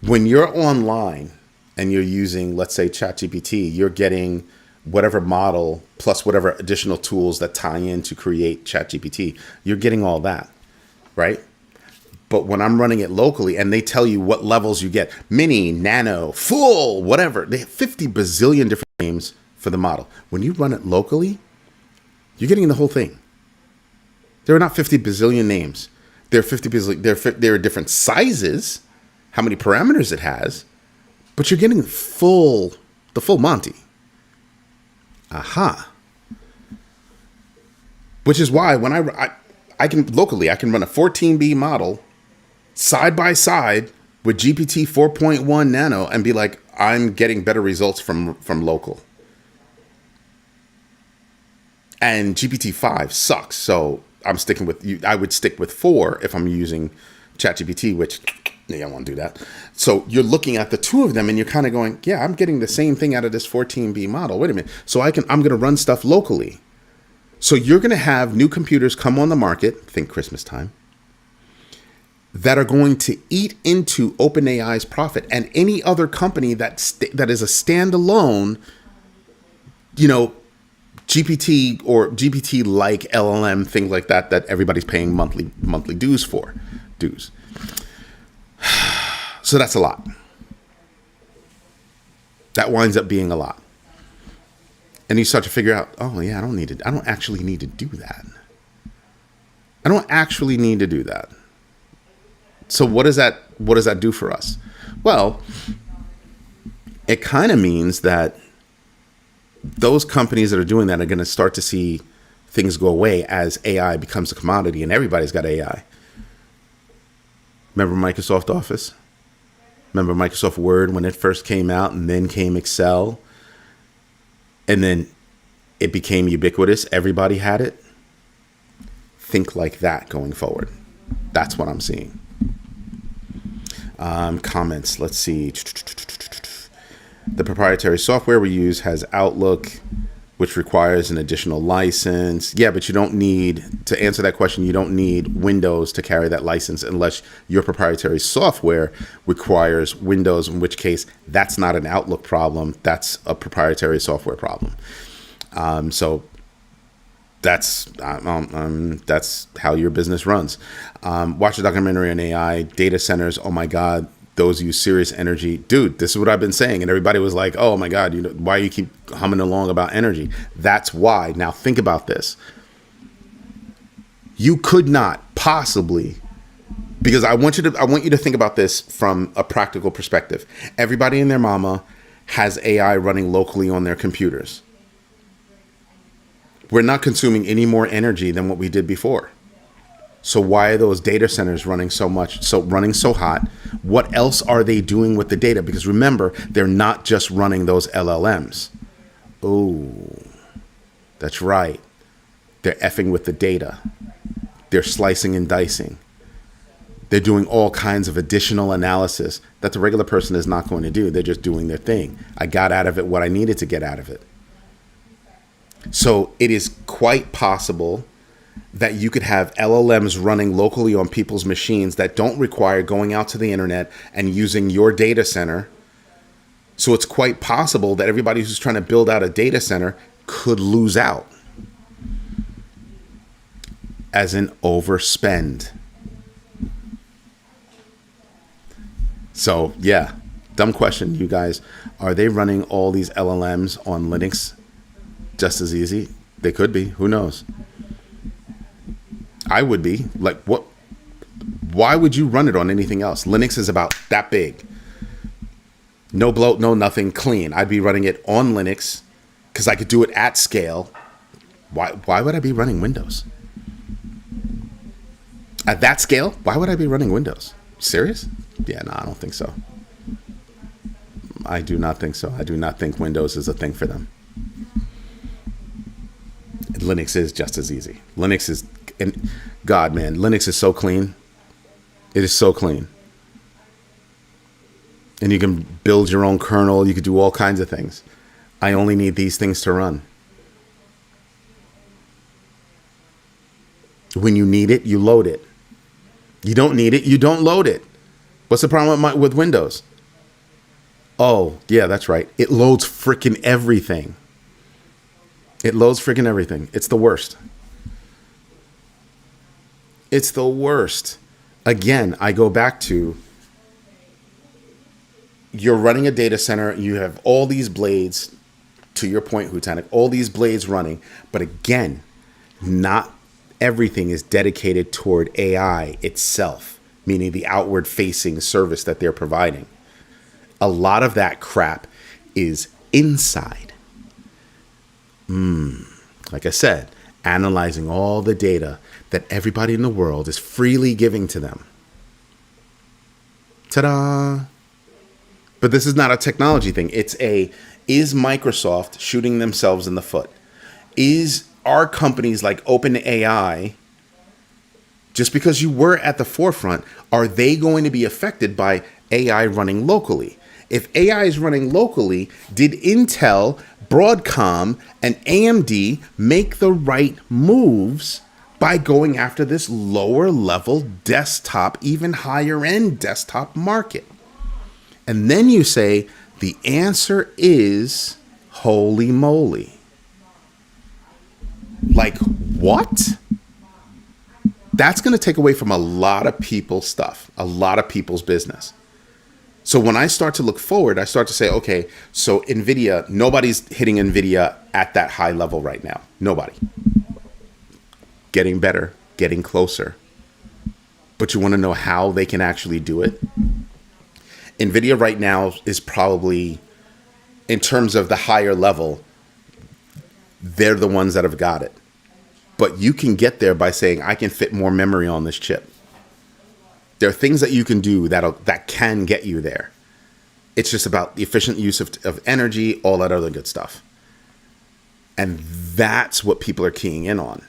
When you're online and you're using, let's say, ChatGPT, you're getting whatever model plus whatever additional tools that tie in to create ChatGPT. You're getting all that, right? But when I'm running it locally and they tell you what levels you get, mini, nano, full, whatever, they have 50 bazillion different names for the model. When you run it locally, you're getting the whole thing. There are not 50 bazillion names. There are 50 bazillion. There are different sizes, how many parameters it has, but you're getting the full Monty. Aha. Which is why when I can locally, I can run a 14B model side by side with GPT 4.1 Nano and be like, I'm getting better results from local. And GPT-5 sucks, so I'm sticking with you. I would stick with 4 if I'm using ChatGPT, which I don't want to do that. So you're looking at the two of them, and you're kind of going, "Yeah, I'm getting the same thing out of this 14B model. Wait a minute, so I'm going to run stuff locally." So you're going to have new computers come on the market. Think Christmas time. That are going to eat into OpenAI's profit, and any other company that is a standalone, GPT or GPT-like LLM, things like that everybody's paying monthly dues for. So that's a lot. That winds up being a lot. And you start to figure out, oh yeah, I don't actually need to do that. I don't actually need to do that. So what does that do for us? Well, it kind of means that those companies that are doing that are going to start to see things go away as AI becomes a commodity, and everybody's got AI. Remember Microsoft Office? Remember Microsoft Word when it first came out, and then came Excel, and then it became ubiquitous. Everybody had it. Think like that going forward. That's what I'm seeing. Comments. Let's see. The proprietary software we use has Outlook, which requires an additional license. Yeah, but you don't need, to answer that question, you don't need Windows to carry that license unless your proprietary software requires Windows, in which case that's not an Outlook problem. That's a proprietary software problem. So that's how your business runs. Watch a documentary on AI, data centers. Oh my God. Those use serious energy. Dude, this is what I've been saying. And everybody was like, oh my God, why you keep humming along about energy? That's why. Now think about this. You could not possibly, because I want you to think about this from a practical perspective. Everybody and their mama has AI running locally on their computers. We're not consuming any more energy than what we did before. So why are those data centers running so hot? What else are they doing with the data? Because remember, they're not just running those LLMs. Oh, that's right. They're effing with the data. They're slicing and dicing. They're doing all kinds of additional analysis that the regular person is not going to do. They're just doing their thing. I got out of it what I needed to get out of it. So it is quite possible that you could have LLMs running locally on people's machines that don't require going out to the internet and using your data center. So it's quite possible that everybody who's trying to build out a data center could lose out, as in overspend. So yeah, dumb question, you guys. Are they running all these LLMs on Linux just as easy? They could be. Who knows? I would be. Like, what? Why would you run it on anything else? Linux is about that big. No bloat, no nothing, clean. I'd be running it on Linux because I could do it at scale. Why would I be running Windows? At that scale, why would I be running Windows? Serious? Yeah, no, I don't think so. I do not think so. I do not think Windows is a thing for them. Linux is just as easy. Linux is, and God, man, Linux is so clean. It is so clean. And you can build your own kernel. You could do all kinds of things. I only need these things to run. When you need it, you load it. You don't need it, you don't load it. What's the problem with Windows? Oh, yeah, that's right. It loads freaking everything. It loads freaking everything. It's the worst. It's the worst. Again, I go back to, you're running a data center. You have all these blades, to your point, Hutanic, all these blades running. But again, not everything is dedicated toward AI itself, meaning the outward facing service that they're providing. A lot of that crap is inside. Like I said, analyzing all the data that everybody in the world is freely giving to them. Ta-da! But this is not a technology thing. Is Microsoft shooting themselves in the foot? Are companies like OpenAI, just because you were at the forefront, are they going to be affected by AI running locally? If AI is running locally, did Intel, Broadcom, and AMD make the right moves by going after this lower level desktop, even higher end desktop market? And then you say, the answer is holy moly. Like, what? That's going to take away from a lot of people's stuff, a lot of people's business. So when I start to look forward, I start to say, okay, so NVIDIA, nobody's hitting NVIDIA at that high level right now. Nobody. Getting better, getting closer. But you want to know how they can actually do it? NVIDIA right now is probably, in terms of the higher level, they're the ones that have got it. But you can get there by saying, I can fit more memory on this chip. There are things that you can do that can get you there. It's just about the efficient use of energy, all that other good stuff. And that's what people are keying in on.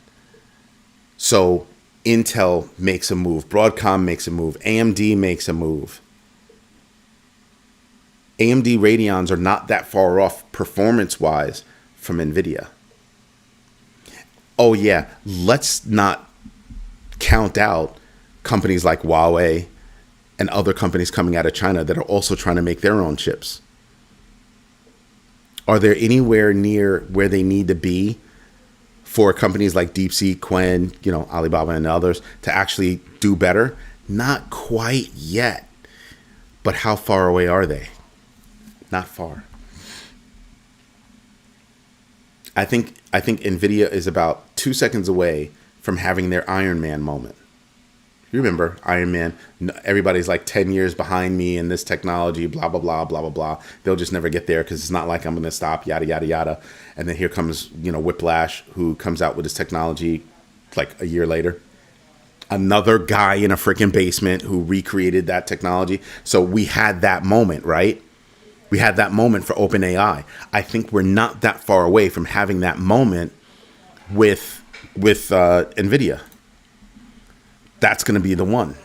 So Intel makes a move. Broadcom makes a move. AMD makes a move. AMD Radeons are not that far off performance-wise from NVIDIA. Oh, yeah, let's not count out companies like Huawei and other companies coming out of China that are also trying to make their own chips. Are they anywhere near where they need to be for companies like DeepSeek, Quen, Alibaba and others to actually do better? Not quite yet. But how far away are they? Not far. I think NVIDIA is about 2 seconds away from having their Iron Man moment. You remember Iron Man, everybody's like 10 years behind me in this technology, blah, blah, blah, blah, blah, blah. They'll just never get there because it's not like I'm going to stop, yada, yada, yada. And then here comes, Whiplash, who comes out with his technology like a year later. Another guy in a freaking basement who recreated that technology. So we had that moment, right? We had that moment for OpenAI. I think we're not that far away from having that moment with NVIDIA. That's going to be the one.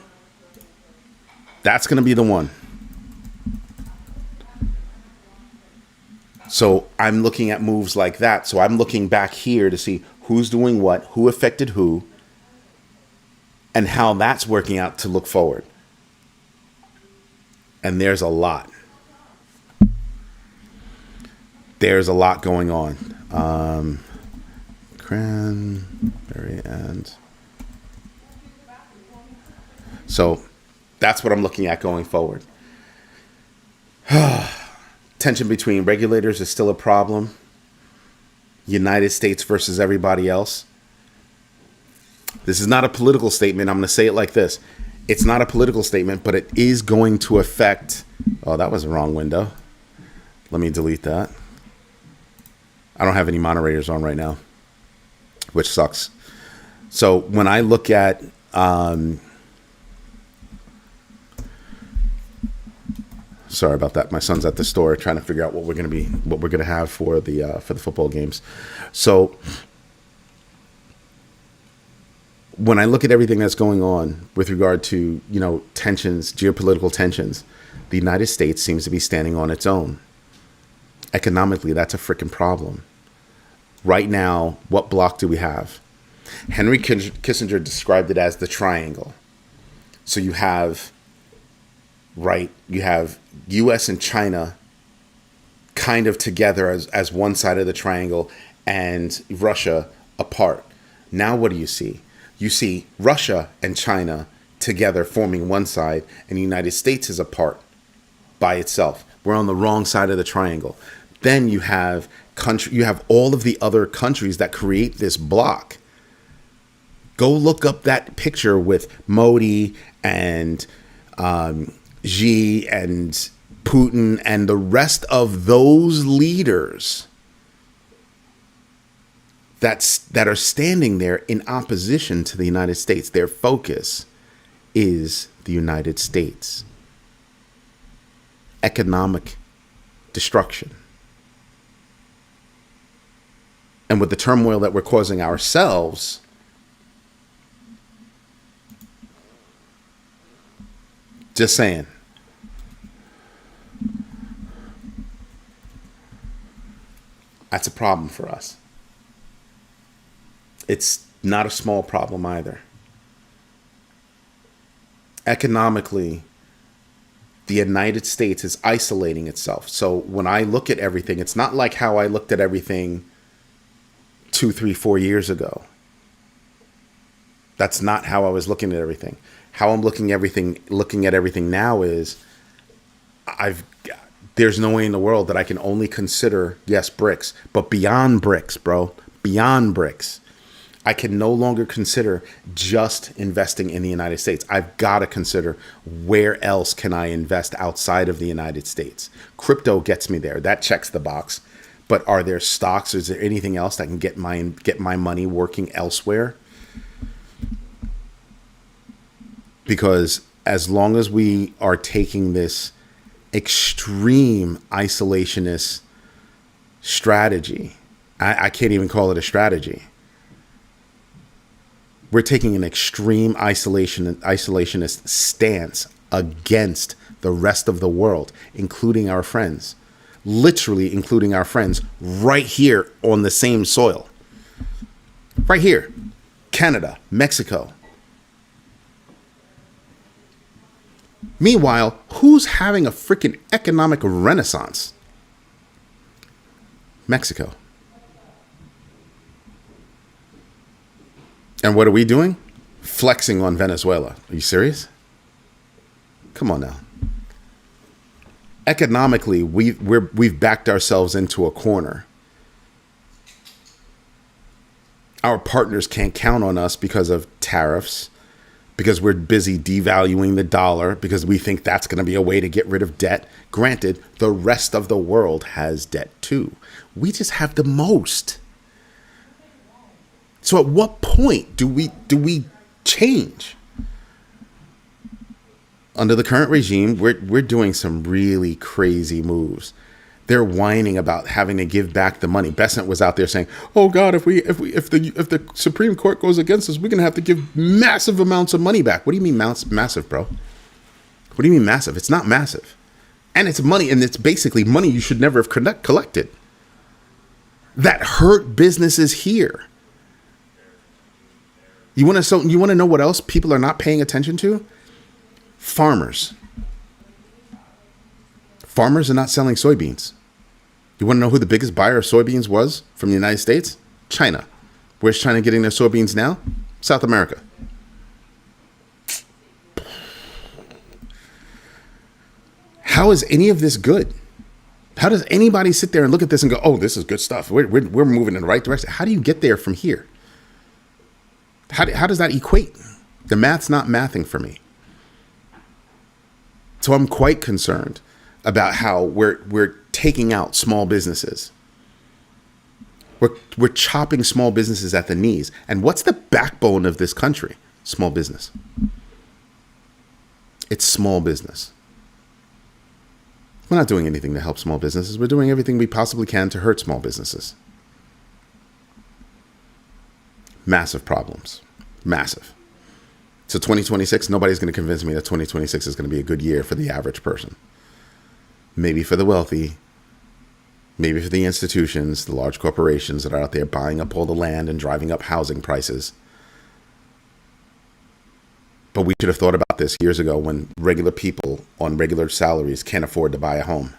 That's going to be the one. So I'm looking at moves like that. So I'm looking back here to see who's doing what, who affected who, and how that's working out to look forward. And there's a lot. There's a lot going on. Cranberry and... So that's what I'm looking at going forward. Tension between regulators is still a problem. United States versus everybody else. This is not a political statement. I'm going to say it like this. It's not a political statement, but it is going to affect... Oh, that was the wrong window. Let me delete that. I don't have any moderators on right now, which sucks. So when I look at... sorry about that. My son's at the store trying to figure out what we're going to have for the football games. So when I look at everything that's going on with regard to, tensions, geopolitical tensions, the United States seems to be standing on its own. Economically, that's a freaking problem. Right now, what block do we have? Henry Kissinger described it as the triangle. So you have U.S. and China kind of together as one side of the triangle and Russia apart. Now what do you see? You see Russia and China together forming one side, and the United States is apart by itself. We're on the wrong side of the triangle. Then you have all of the other countries that create this block. Go look up that picture with Modi and Xi and Putin and the rest of those leaders that are standing there in opposition to the United States. Their focus is the United States. Economic destruction. And with the turmoil that we're causing ourselves, just saying. That's a problem for us. It's not a small problem either. Economically, the United States is isolating itself. So when I look at everything, it's not like how I looked at everything 2, 3, 4 years ago. That's not how I was looking at everything. How I'm looking at everything now is there's no way in the world that I can only consider, yes, bricks, but beyond bricks, bro, beyond bricks. I can no longer consider just investing in the United States. I've got to consider where else can I invest outside of the United States. Crypto gets me there. That checks the box. But are there stocks? Is there anything else that can get my money working elsewhere? Because as long as we are taking this extreme isolationist strategy, I can't even call it a strategy. We're taking an extreme isolationist stance against the rest of the world, including our friends, literally including our friends right here on the same soil, right here, Canada, Mexico. Meanwhile, who's having a freaking economic renaissance? Mexico. And what are we doing? Flexing on Venezuela. Are you serious? Come on now. Economically, we've backed ourselves into a corner. Our partners can't count on us because of tariffs, because we're busy devaluing the dollar, because we think that's going to be a way to get rid of debt. Granted, the rest of the world has debt too. We just have the most. So at what point do we change? Under the current regime, we're doing some really crazy moves. They're whining about having to give back the money. Bessent was out there saying, "Oh God, if the Supreme Court goes against us, we're gonna have to give massive amounts of money back." What do you mean massive, bro? What do you mean massive? It's not massive, and it's money, and it's basically money you should never have collected. That hurt businesses here. You want to know what else people are not paying attention to? Farmers. Farmers are not selling soybeans. You want to know who the biggest buyer of soybeans was from the United States? China. Where's China getting their soybeans now? South America. How is any of this good? How does anybody sit there and look at this and go, "Oh, this is good stuff. We're moving in the right direction"? How do you get there from here? How does that equate? The math's not mathing for me. So I'm quite concerned about how we're taking out small businesses. We're chopping small businesses at the knees. And what's the backbone of this country? Small business. It's small business. We're not doing anything to help small businesses. We're doing everything we possibly can to hurt small businesses. Massive problems. Massive. So 2026, nobody's going to convince me that 2026 is going to be a good year for the average person. Maybe for the wealthy, maybe for the institutions, the large corporations that are out there buying up all the land and driving up housing prices. But we should have thought about this years ago when regular people on regular salaries can't afford to buy a home.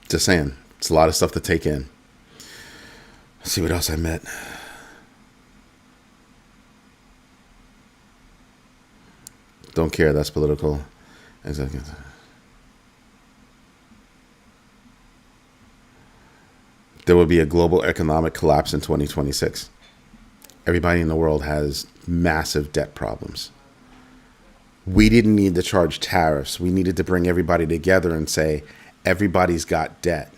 Just saying, it's a lot of stuff to take in. Let's see what else I met. Don't care, that's political. Exactly. There will be a global economic collapse in 2026. Everybody in the world has massive debt problems. We didn't need to charge tariffs. We needed to bring everybody together and say, everybody's got debt.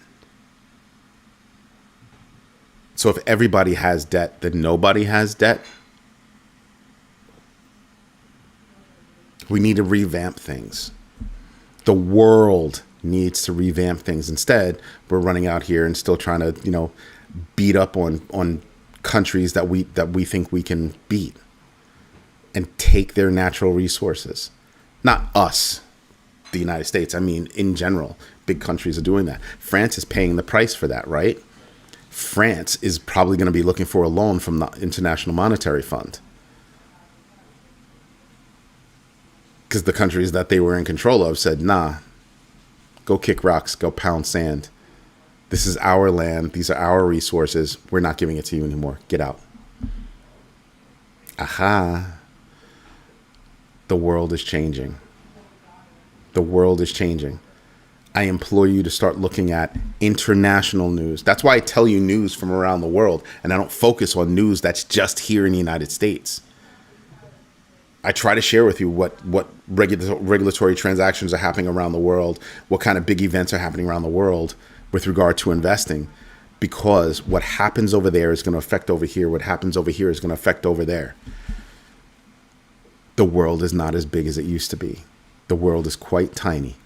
So if everybody has debt, then nobody has debt. We need to revamp things. The world needs to revamp things. Instead, we're running out here and still trying to, beat up on countries that we think we can beat and take their natural resources. Not us, the United States. I mean, in general, big countries are doing that. France is paying the price for that, right? France is probably going to be looking for a loan from the International Monetary Fund. Because the countries that they were in control of said, nah, go kick rocks, go pound sand. This is our land. These are our resources. We're not giving it to you anymore. Get out. Aha. The world is changing. The world is changing. I implore you to start looking at international news. That's why I tell you news from around the world, and I don't focus on news that's just here in the United States. I try to share with you what regulatory transactions are happening around the world, what kind of big events are happening around the world with regard to investing, because what happens over there is going to affect over here. What happens over here is going to affect over there. The world is not as big as it used to be. The world is quite tiny.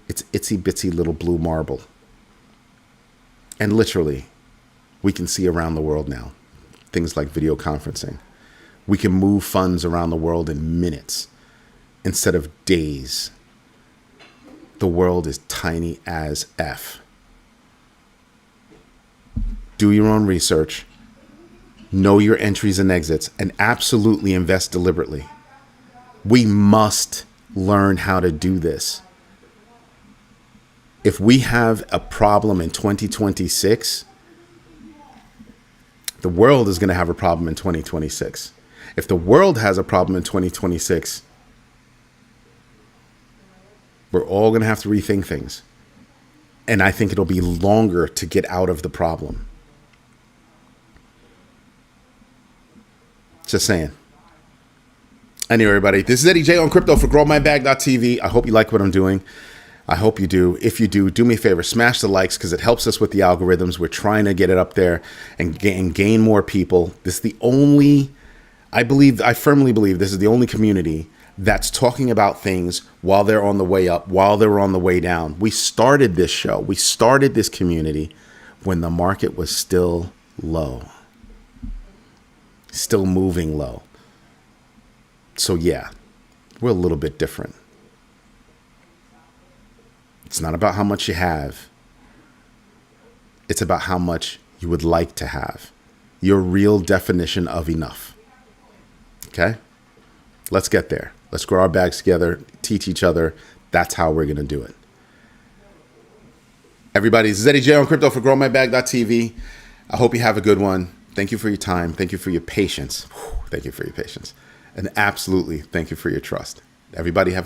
It's itsy bitsy little blue marble. And literally, we can see around the world now, things like video conferencing. We can move funds around the world in minutes instead of days. The world is tiny as F. Do your own research, know your entries and exits, and absolutely invest deliberately. We must learn how to do this. If we have a problem in 2026, the world is going to have a problem in 2026. If the world has a problem in 2026, we're all going to have to rethink things. And I think it'll be longer to get out of the problem. Just saying. Anyway, everybody, this is Eddie J on crypto for growmybag.tv. I hope you like what I'm doing. I hope you do. If you do me a favor, smash the likes because it helps us with the algorithms. We're trying to get it up there and gain more people. This is the only, I firmly believe this is the only community that's talking about things while they're on the way up, while they're on the way down. We started this show. We started this community when the market was still low, still moving low. So yeah, we're a little bit different. It's not about how much you have. It's about how much you would like to have. Your real definition of enough. Okay? Let's get there. Let's grow our bags together, teach each other. That's how we're going to do it. Everybody, this is Eddie J on crypto for growmybag.tv. I hope you have a good one. Thank you for your time. Thank you for your patience. Thank you for your patience. And absolutely, thank you for your trust. Everybody have a